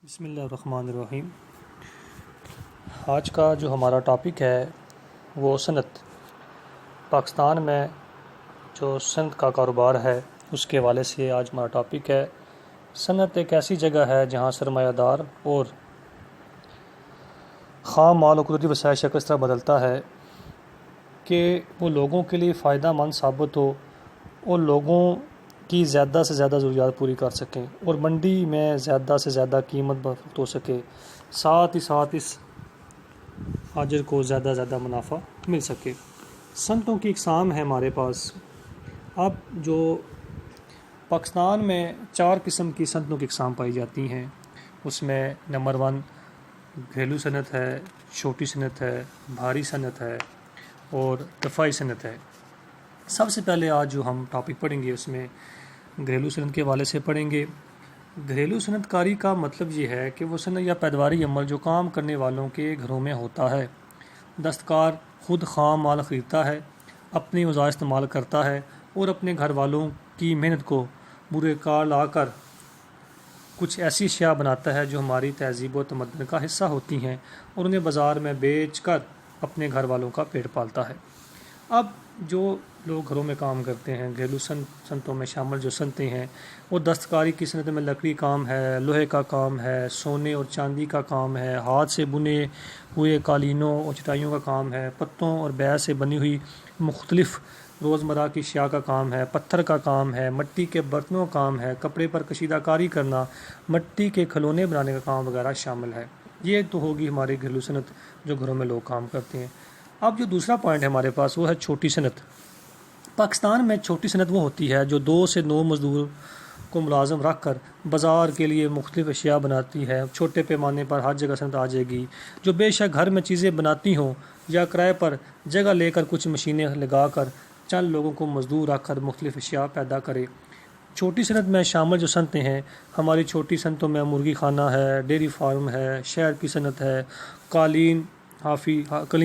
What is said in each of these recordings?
بسم اللہ الرحمن الرحیم۔ آج کا جو ہمارا ٹاپک ہے وہ صنعت، پاکستان میں جو صنعت کا کاروبار ہے اس کے حوالے سے آج ہمارا ٹاپک ہے۔ صنعت ایک ایسی جگہ ہے جہاں سرمایہ دار اور خام مال و قدرتی وسائل شکل اس طرح بدلتا ہے کہ وہ لوگوں کے لیے فائدہ مند ثابت ہو اور لوگوں کی زیادہ سے زیادہ ضروریات پوری کر سکیں اور منڈی میں زیادہ سے زیادہ قیمت بفروخت ہو سکے، ساتھ ہی اس تاجر کو زیادہ سے زیادہ منافع مل سکے۔ صنعتوں کی اقسام ہے ہمارے پاس۔ اب جو پاکستان میں 4 قسم کی صنعتوں کی اقسام پائی جاتی ہیں، اس میں نمبر 1 گھریلو صنعت ہے، چھوٹی صنعت ہے، بھاری صنعت ہے اور دفاعی صنعت ہے۔ سب سے پہلے آج جو ہم ٹاپک پڑھیں گے اس میں گھریلو صنعت کے حوالے سے پڑھیں گے۔ گھریلو صنعت کاری کا مطلب یہ ہے کہ وہ صنعت یا پیداواری عمل جو کام کرنے والوں کے گھروں میں ہوتا ہے۔ دستکار خود خام مال خریدتا ہے، اپنی اوزار استعمال کرتا ہے اور اپنے گھر والوں کی محنت کو برے کار لا کر کچھ ایسی اشیاء بناتا ہے جو ہماری تہذیب و تمدن کا حصہ ہوتی ہیں اور انہیں بازار میں بیچ کر اپنے گھر والوں کا پیٹ پالتا ہے۔ اب جو لوگ گھروں میں کام کرتے ہیں، گھریلو صنعتوں میں شامل جو صنعتیں ہیں وہ دستکاری کی صنعت میں لکڑی کام ہے، لوہے کا کام ہے، سونے اور چاندی کا کام ہے، ہاتھ سے بنے ہوئے قالینوں اور چٹائیوں کا کام ہے، پتوں اور بیج سے بنی ہوئی مختلف روزمرہ کی اشیاء کا کام ہے، پتھر کا کام ہے، مٹی کے برتنوں کا کام ہے، کپڑے پر کشیدہ کاری کرنا، مٹی کے کھلونے بنانے کا کام وغیرہ شامل ہے۔ یہ تو ہوگی ہماری گھریلو صنعت جو گھروں میں لوگ کام کرتے ہیں۔ اب جو دوسرا پوائنٹ ہے ہمارے پاس وہ ہے چھوٹی صنعت۔ پاکستان میں چھوٹی صنعت وہ ہوتی ہے جو 2 سے 9 مزدور کو ملازم رکھ کر بازار کے لیے مختلف اشیاء بناتی ہے۔ چھوٹے پیمانے پر ہر جگہ صنعت آ جائے گی جو بے شک گھر میں چیزیں بناتی ہوں یا کرائے پر جگہ لے کر کچھ مشینیں لگا کر چند لوگوں کو مزدور رکھ کر مختلف اشیاء پیدا کرے۔ چھوٹی صنعت میں شامل جو صنعتیں ہیں ہماری چھوٹی صنعتوں میں مرغی خانہ ہے، ڈیری فارم ہے، شہر کی صنعت ہے، قالین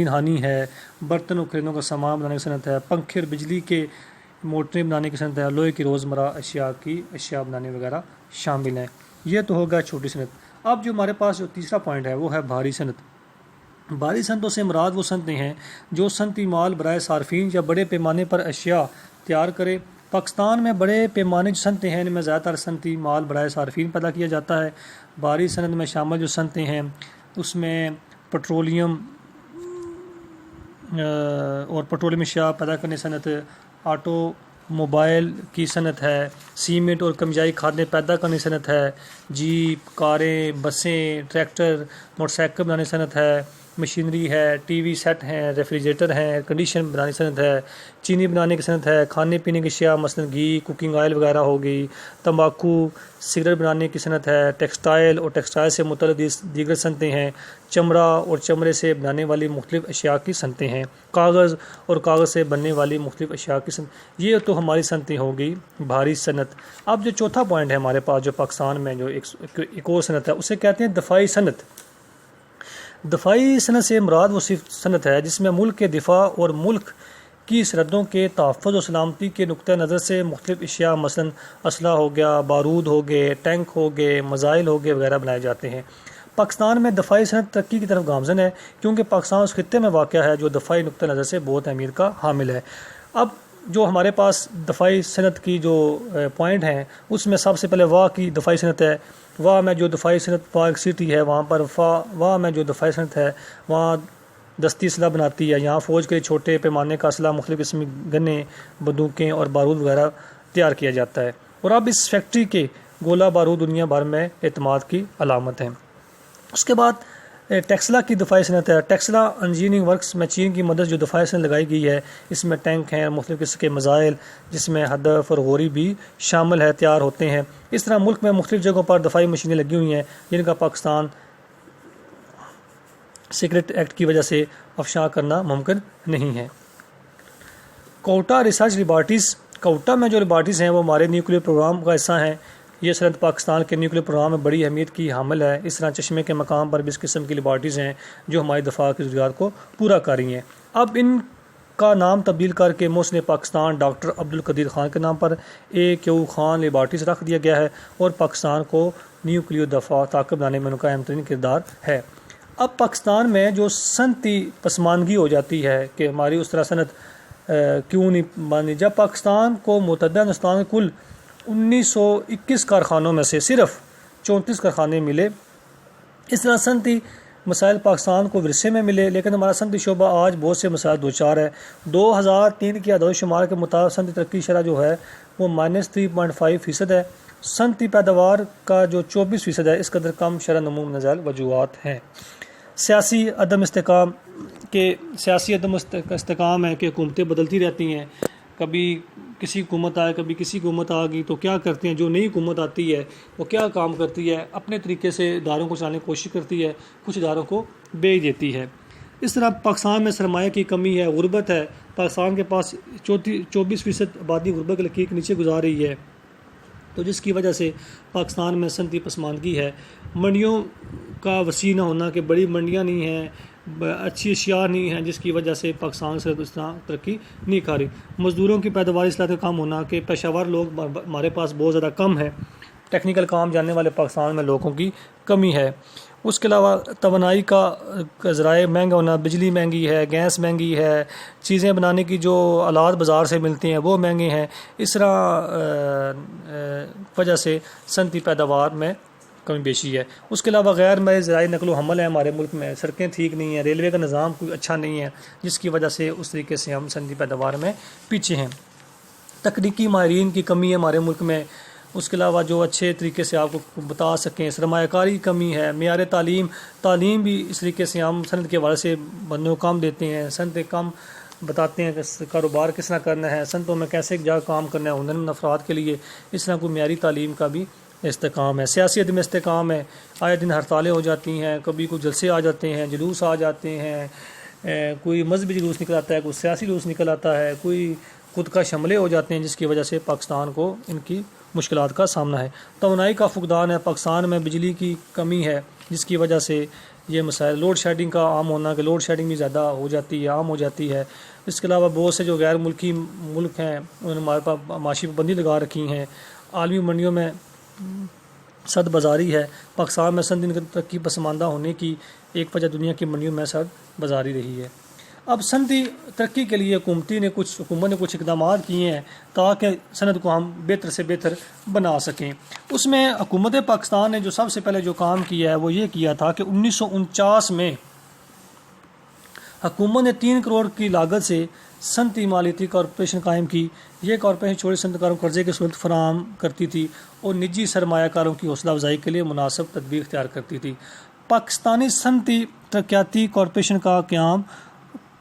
ہانی ہے، برتن اور کھلونوں کا سامان بنانے کی صنعت ہے، پنکھے اور بجلی کے موٹریں بنانے کی صنعت ہے، لوہے کی روزمرہ اشیاء بنانے وغیرہ شامل ہیں۔ یہ تو ہوگا چھوٹی صنعت۔ اب جو ہمارے پاس جو تیسرا پوائنٹ ہے وہ ہے بھاری صنعت۔ بھاری صنعتوں سے مراد وہ صنعتیں ہیں جو صنعتی مال برائے صارفین یا بڑے پیمانے پر اشیاء تیار کرے۔ پاکستان میں بڑے پیمانے جو صنعتیں ہیں ان میں زیادہ تر صنعتی مال برائے صارفین پیدا کیا جاتا ہے۔ بھاری صنعت میں شامل جو صنعتیں ہیں اس میں پیٹرولیم اشیاء پیدا کرنے صنعت، آٹو موبائل کی صنعت ہے، سیمنٹ اور کیمیائی کھادیں پیدا کرنے صنعت ہے، جیپ، کاریں، بسیں، ٹریکٹر، موٹر سائیکل بنانے صنعت ہے، مشینری ہے، ٹی وی سیٹ ہیں، ریفریجریٹر ہیں، ایئر کنڈیشن بنانے صنعت ہے، چینی بنانے کی صنعت ہے، کھانے پینے کی اشیاء مثلاً گھی، کوکنگ آئل وغیرہ ہوگی، تمباکو، سگریٹ بنانے کی صنعت ہے، ٹیکسٹائل اور ٹیکسٹائل سے متعلق دیگر صنعتیں ہیں، چمڑا اور چمڑے سے بنانے والی مختلف اشیاء کی صنعتیں ہیں، کاغذ اور کاغذ سے بننے والی مختلف اشیاء کی صنعت۔ یہ تو ہماری صنعتیں ہوگی بھاری صنعت۔ اب جو چوتھا پوائنٹ ہے ہمارے پاس جو پاکستان میں جو ایک اور صنعت ہے اسے کہتے ہیں دفاعی صنعت۔ دفاعی صنعت سے مراد وہ صرف صنعت ہے جس میں ملک کے دفاع اور ملک کی سرحدوں کے تحفظ و سلامتی کے نقطہ نظر سے مختلف اشیاء مثلاً اسلحہ ہو گیا، بارود ہو گئے، ٹینک ہو گئے، میزائل ہو گئے وغیرہ بنائے جاتے ہیں۔ پاکستان میں دفاعی صنعت ترقی کی طرف گامزن ہے کیونکہ پاکستان اس خطے میں واقع ہے جو دفاعی نقطہ نظر سے بہت اہمیت کا حامل ہے۔ اب جو ہمارے پاس دفاعی صنعت کی جو پوائنٹ ہیں اس میں سب سے پہلے واہ کی دفاعی صنعت ہے۔ واہ میں جو دفاعی صنعت پارک سٹی ہے وہاں پر واہ میں جو دفاعی صنعت ہے وہاں دستی اسلحہ بناتی ہے۔ یہاں فوج کے چھوٹے پیمانے کا اسلحہ، مختلف قسم کی گنیں، بندوقیں اور بارود وغیرہ تیار کیا جاتا ہے، اور اب اس فیکٹری کے گولہ بارود دنیا بھر میں اعتماد کی علامت ہیں۔ اس کے بعد ٹیکسلا کی دفاعی صنعت ہے۔ ٹیکسلا انجینئرنگ ورکس میں چین کی مدد جو دفاعی صنعت لگائی گئی ہے، اس میں ٹینک ہیں، مختلف قسم کے میزائل جس میں ہدف اور غوری بھی شامل ہے تیار ہوتے ہیں۔ اس طرح ملک میں مختلف جگہوں پر دفاعی مشینیں لگی ہوئی ہیں جن کا پاکستان سیکرٹ ایکٹ کی وجہ سے افشاء کرنا ممکن نہیں ہے۔ Quetta research laboratories. کوئٹہ میں جو لیبارٹریز ہیں وہ ہمارے نیوکلیئر پروگرام کا حصہ ہیں۔ یہ صنعت پاکستان کے نیوکلیئر پروگرام میں بڑی اہمیت کی حامل ہے۔ اس طرح چشمے کے مقام پر بھی اس قسم کی لیبارٹریز ہیں جو ہماری دفاع کی ضروریات کو پورا کر رہی ہیں۔ اب ان کا نام تبدیل کر کے محسن پاکستان ڈاکٹر عبدالقدیر خان کے نام پر AQ خان لیبارٹریز رکھ دیا گیا ہے اور پاکستان کو نیوکلیو دفاع طاقت بنانے میں ان کا اہم ترین کردار ہے۔ اب پاکستان میں جو صنعتی پسماندگی ہو جاتی ہے کہ ہماری اس طرح صنعت کیوں نہیں بانی، جب پاکستان کو متحدہ ہندوستان کے کل 1921 کارخانوں میں سے صرف 34 کارخانے ملے، اس طرح صنعتی مسائل پاکستان کو ورثے میں ملے، لیکن ہمارا صنعتی شعبہ آج بہت سے مسائل دوچار ہے۔ 2003 کی اعداد و شمار کے مطابق صنعتی ترقی شرح جو ہے وہ -3.5% ہے۔ صنعتی پیداوار کا جو 24% ہے، اس قدر کم شرح نمو میں نزال وجوہات ہیں۔ سیاسی عدم استحکام ہے کہ حکومتیں بدلتی رہتی ہیں، کبھی کسی حکومت آئے کبھی کسی حکومت آ گئی تو کیا کرتے ہیں، جو نئی حکومت آتی ہے وہ کیا کام کرتی ہے، اپنے طریقے سے اداروں کو چلانے کی کوشش کرتی ہے، کچھ اداروں کو بیچ دیتی ہے۔ اس طرح پاکستان میں سرمایہ کی کمی ہے، غربت ہے، پاکستان کے پاس 24% آبادی غربت کے لکیر کے نیچے گزار رہی ہے، تو جس کی وجہ سے پاکستان میں صنعتی پسماندگی ہے۔ منڈیوں کا وسیع نہ ہونا کہ بڑی منڈیاں نہیں ہیں، اچھی اشیاء نہیں ہیں، جس کی وجہ سے پاکستان سے اس طرح ترقی نہیں کھا رہی۔ مزدوروں کی پیداواری صلاحیت کا کم ہونا کہ پیشہ ور لوگ ہمارے پاس بہت زیادہ کم ہے، ٹیکنیکل کام جاننے والے پاکستان میں لوگوں کی کمی ہے۔ اس کے علاوہ توانائی کا ذرائع مہنگا ہونا، بجلی مہنگی ہے، گیس مہنگی ہے، چیزیں بنانے کی جو آلات بازار سے ملتے ہیں وہ مہنگے ہیں، اس طرح وجہ سے صنعتی پیداوار میں کمی بیشی ہے۔ اس کے علاوہ غیر معیاری ذرائع نقل و حمل ہے ہمارے ملک میں، سڑکیں ٹھیک نہیں ہیں، ریلوے کا نظام کوئی اچھا نہیں ہے، جس کی وجہ سے اس طریقے سے ہم صنعتی پیداوار میں پیچھے ہیں۔ تکنیکی ماہرین کی کمی ہے ہمارے ملک میں، اس کے علاوہ جو اچھے طریقے سے آپ کو بتا سکیں، سرمایہ کاری کی کمی ہے، معیار تعلیم بھی اس طریقے سے ہم صنعت کے حوالے سے بندوں کو کم دیتے ہیں، صنعتیں کم بتاتے ہیں کہ کاروبار کس طرح کرنا ہے، صنعتوں میں کیسے جا کام کرنا ہے ہنرمند افراد کے لیے، اس طرح کوئی معیاری تعلیم کا بھی استحکام ہے۔ سیاسی عدم استحکام ہے، آئے دن ہڑتالیں ہو جاتی ہیں، کبھی کوئی جلسے آ جاتے ہیں، جلوس آ جاتے ہیں، کوئی مذہبی جلوس نکل آتا ہے، کوئی سیاسی جلوس نکل آتا ہے، کوئی خود کا حملے ہو جاتے ہیں، جس کی وجہ سے پاکستان کو ان کی مشکلات کا سامنا ہے۔ توانائی کا فقدان ہے، پاکستان میں بجلی کی کمی ہے، جس کی وجہ سے یہ مسائل، لوڈ شیڈنگ کا عام ہونا کہ لوڈ شیڈنگ بھی زیادہ ہو جاتی ہے، عام ہو جاتی ہے۔ اس کے علاوہ بہت سے جو غیر ملکی ملک ہیں انہوں نے ہمارے پاس معاشی پابندی لگا رکھی ہیں، عالمی منڈیوں میں صد بازاری ہے۔ پاکستان میں صنعتی ترقی پسماندہ ہونے کی ایک وجہ دنیا کی منڈیوں میں صد بازاری رہی ہے۔ اب صنعتی ترقی کے لیے حکومت نے کچھ اقدامات کیے ہیں تاکہ صنعت کو ہم بہتر سے بہتر بنا سکیں۔ اس میں حکومت پاکستان نے جو سب سے پہلے جو کام کیا ہے وہ یہ کیا تھا کہ 1949 میں حکومت نے 3 کروڑ کی لاگت سے صنعتی مالیاتی کارپوریشن قائم کی۔ یہ کارپوریشن چھوٹے صنعت کاروں کو قرضے کی صورت فراہم کرتی تھی اور نجی سرمایہ کاروں کی حوصلہ افزائی کے لیے مناسب تدبیر اختیار کرتی تھی۔ پاکستانی صنعتی ترقیاتی کارپوریشن کا قیام،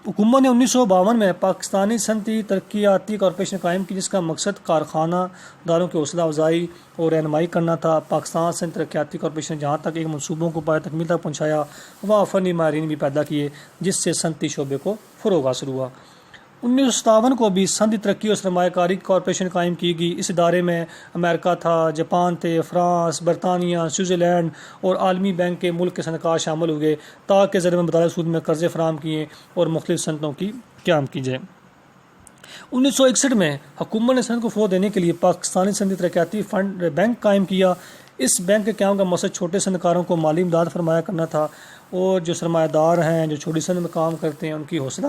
حکومت نے 1952 میں پاکستانی صنعتی ترقیاتی کارپوریشن قائم کی، جس کا مقصد کارخانہ داروں کی حوصلہ افزائی اور رہنمائی کرنا تھا۔ پاکستان صنعتی ترقیاتی کارپوریشن نے جہاں تک ایک منصوبوں کو پایہ تکمیل تک پہنچایا، وہاں فنی ماہرین بھی پیدا کیے، جس سے صنعتی شعبے کو فروغ حاصل ہوا۔ 1957 کو بھی صنعتی ترقی اور سرمایہ کاری کارپوریشن قائم کی گئی۔ اس ادارے میں امریکہ تھا، جاپان تھے، فرانس، برطانیہ، سوئٹزرلینڈ اور عالمی بینک کے ملک کے صنعتکار شامل ہوئے تاکہ زر مبادلہ سود میں قرضے فراہم کیے اور مختلف صنعتوں کی قیام کی جائے۔ 1961 میں حکومت نے صنعت کو فروغ دینے کے لیے پاکستانی صنعتی ترقیاتی فنڈ بینک قائم کیا۔ اس بینک کے قیام کا مقصد چھوٹے صنعت کاروں کو مالی امداد فراہم کرنا تھا اور جو سرمایہ دار ہیں جو چھوٹی صنعت میں کام کرتے ہیں ان کی حوصلہ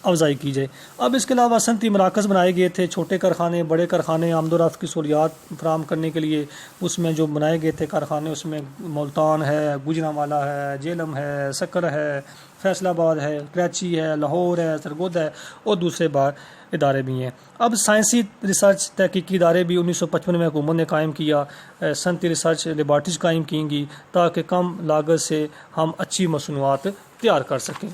افزائی کی جائے۔ اب اس کے علاوہ صنعتی مراکز بنائے گئے تھے، چھوٹے کارخانے، بڑے کارخانے، آمد و رفت کی سہولیات فراہم کرنے کے لیے اس میں جو بنائے گئے تھے کارخانے، اس میں ملتان ہے، گوجرانوالہ ہے، جہلم ہے، سکر ہے، فیصل آباد ہے، کراچی ہے، لاہور ہے، سرگودا ہے اور دوسرے ادارے بھی ہیں۔ اب سائنسی ریسرچ تحقیقی ادارے بھی 1955 میں حکومت نے قائم کیا، صنعتی ریسرچ لیبارٹریز قائم کی گئی تاکہ کم لاگت سے ہم اچھی مصنوعات تیار کر سکیں۔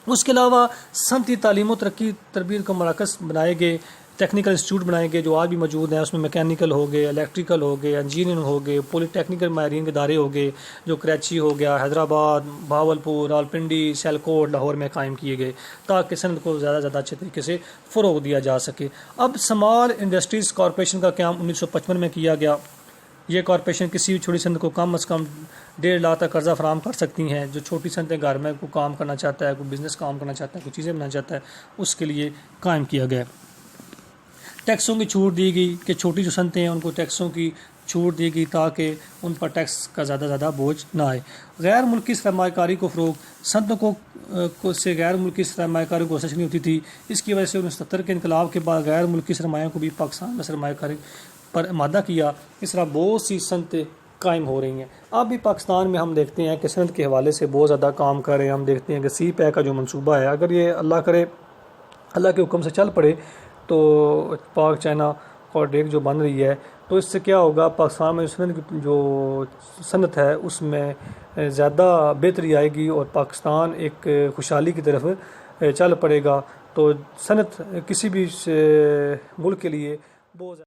اس کے علاوہ صنعتی تعلیم و تربیت کا مراکز بنائے گئے، ٹیکنیکل انسٹیٹیوٹ بنائے گئے جو آج بھی موجود ہیں۔ اس میں میکینیکل ہو گئے، الیکٹریکل ہو گئے، انجینئرنگ ہو گئے، پولی ٹیکنیکل ماہرین کے ادارے ہو گئے جو کراچی ہو گیا، حیدرآباد، بہاولپور، راولپنڈی، سیالکوٹ، لاہور میں قائم کیے گئے تاکہ صنعت کو زیادہ سے زیادہ اچھے طریقے سے فروغ دیا جا سکے۔ اب اسمال انڈسٹریز کارپوریشن کا قیام 1955 میں کیا گیا۔ یہ کارپوریشن کسی بھی چھوٹی صنعت کو کم از کم 1.5 لاکھ تک قرضہ فراہم کر سکتی ہیں۔ جو چھوٹی صنعتیں گھر میں کوئی کام کرنا چاہتا ہے، کوئی بزنس کام کرنا چاہتا ہے، کوئی چیزیں بنانا چاہتا ہے، اس کے لیے قائم کیا گیا۔ ٹیکسوں کی چھوٹ دی گئی کہ چھوٹی جو صنعتیں ہیں ان کو ٹیکسوں کی چھوٹ دی گئی تاکہ ان پر ٹیکس کا زیادہ زیادہ بوجھ نہ آئے۔ غیر ملکی سرمایہ کاری کو فروغ، صنعتوں سے غیر ملکی سرمایہ کاری کو نہیں ہوتی تھی، اس کی وجہ سے 1970 کے انقلاب کے بعد غیر ملکی سرمایہ کو بھی پاکستان میں سرمایہ کاری پر آمادہ کیا۔ اس طرح بہت سی صنعتیں قائم ہو رہی ہیں۔ اب بھی پاکستان میں ہم دیکھتے ہیں کہ صنعت کے حوالے سے بہت زیادہ کام کر رہے ہیں۔ ہم دیکھتے ہیں کہ سی پیک کا جو منصوبہ ہے، اگر یہ اللہ کرے، اللہ کے حکم سے چل پڑے تو پاک چائنا کوریڈور جو بن رہی ہے، تو اس سے کیا ہوگا، پاکستان میں جو صنعت ہے اس میں زیادہ بہتری آئے گی اور پاکستان ایک خوشحالی کی طرف چل پڑے گا۔ تو صنعت کسی بھی ملک کے لیے بہت